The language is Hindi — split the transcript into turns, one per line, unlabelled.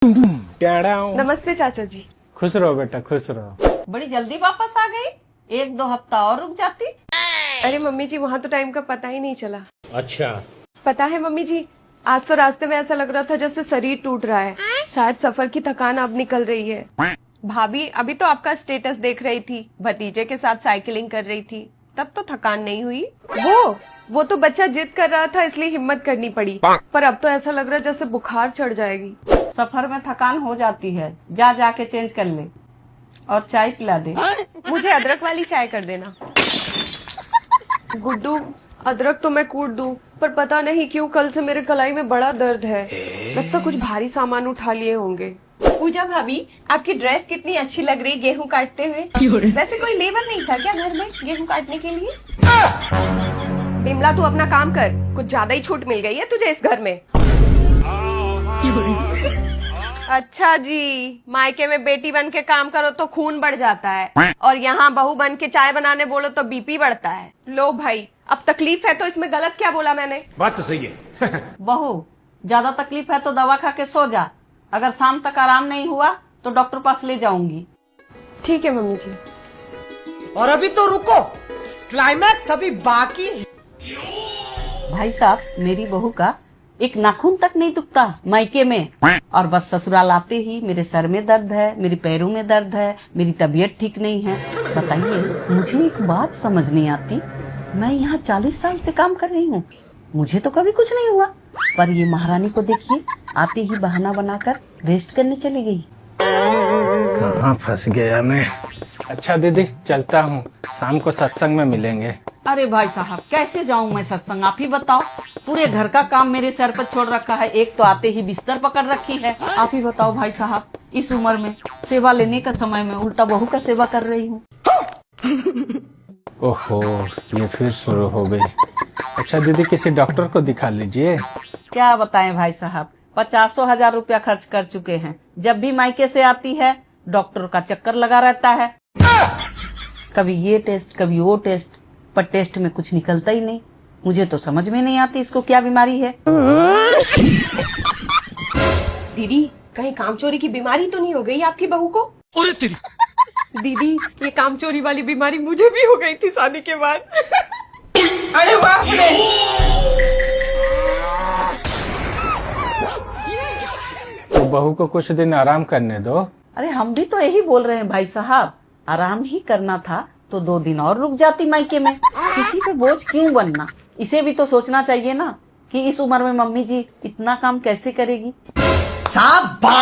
नमस्ते चाचा जी।
खुश रहो बेटा, खुश रहो।
बड़ी जल्दी वापस आ गई, 1-2 हफ्ता और रुक जाती।
अरे मम्मी जी, वहाँ तो टाइम का पता ही नहीं चला।
अच्छा,
पता है मम्मी जी, आज तो रास्ते में ऐसा लग रहा था जैसे शरीर टूट रहा है। शायद सफर की थकान अब निकल रही है। भाभी अभी तो आपका स्टेटस देख रही थी, भतीजे के साथ साइकिलिंग कर रही थी, तब तो थकान नहीं हुई। वो तो बच्चा जिद कर रहा था इसलिए हिम्मत करनी पड़ी, पर अब तो ऐसा लग रहा है जैसे बुखार चढ़ जाएगी।
सफर में थकान हो जाती है, जाके चेंज कर ले और चाय पिला दे।
मुझे अदरक वाली चाय कर देना। गुड्डू, अदरक तो मैं कूट दूं, पर पता नहीं क्यों कल से मेरे कलाई में बड़ा दर्द है। लगता कुछ भारी सामान उठा लिए होंगे। पूजा भाभी, आपकी ड्रेस कितनी अच्छी लग रही गेहूं काटते हुए। वैसे कोई लेबर नहीं था क्या घर में गेहूं काटने के लिए? बिमला, तू अपना काम कर, कुछ ज्यादा ही छूट मिल गई है तुझे इस घर में। अच्छा जी, मायके में बेटी बन के काम करो तो खून बढ़ जाता है, और यहाँ बहू बन के चाय बनाने बोलो तो बीपी बढ़ता है। लो भाई, अब तकलीफ है तो इसमें गलत क्या बोला मैंने?
बात तो सही है।
बहू, ज्यादा तकलीफ है तो दवा खा के सो जा। अगर शाम तक आराम नहीं हुआ तो डॉक्टर पास ले जाऊंगी।
ठीक है मम्मी जी।
और अभी तो रुको, क्लाइमैक्स अभी बाकी है।
भाई साहब, मेरी बहू का एक नाखून तक नहीं दुखता मायके में, और बस ससुराल आते ही मेरे सर में दर्द है, मेरे पैरों में दर्द है, मेरी तबीयत ठीक नहीं है। बताइए, मुझे एक बात समझ नहीं आती, मैं यहाँ 40 साल से काम कर रही हूँ, मुझे तो कभी कुछ नहीं हुआ, पर ये महारानी को देखिए, आते ही बहाना बनाकर रेस्ट करने चली गई।
कहाँ फंस गया मैं। अच्छा दीदी, चलता हूँ, शाम को सत्संग में मिलेंगे।
अरे भाई साहब, कैसे जाऊं मैं सत्संग, आप ही बताओ। पूरे घर का काम मेरे सर पर छोड़ रखा है, एक तो आते ही बिस्तर पकड़ रखी है। आप ही बताओ भाई साहब, इस उम्र में सेवा लेने का समय में उल्टा बहू का सेवा कर रही हूँ।
ओहो, ये फिर शुरू हो गई। अच्छा दीदी, किसी डॉक्टर को दिखा लीजिए।
क्या बताएं भाई साहब, 50,000 रुपया खर्च कर चुके हैं। जब भी मायके से आती है डॉक्टर का चक्कर लगा रहता है, कभी ये टेस्ट कभी वो टेस्ट, पर टेस्ट में कुछ निकलता ही नहीं। मुझे तो समझ में नहीं आती इसको क्या बीमारी है।
दीदी, कहीं कामचोरी की बीमारी तो नहीं हो गई आपकी बहू को?
अरे तेरी।
दीदी, ये कामचोरी वाली बीमारी मुझे भी हो गई थी शादी के बाद। अरे बाप रे।
तो बहू को कुछ दिन आराम करने दो।
अरे हम भी तो यही बोल रहे हैं भाई साहब, आराम ही करना था तो 2 दिन और रुक जाती मायके में। किसी पे बोझ क्यों बनना, इसे भी तो सोचना चाहिए ना कि इस उम्र में मम्मी जी इतना काम कैसे करेगी।
शाबाश।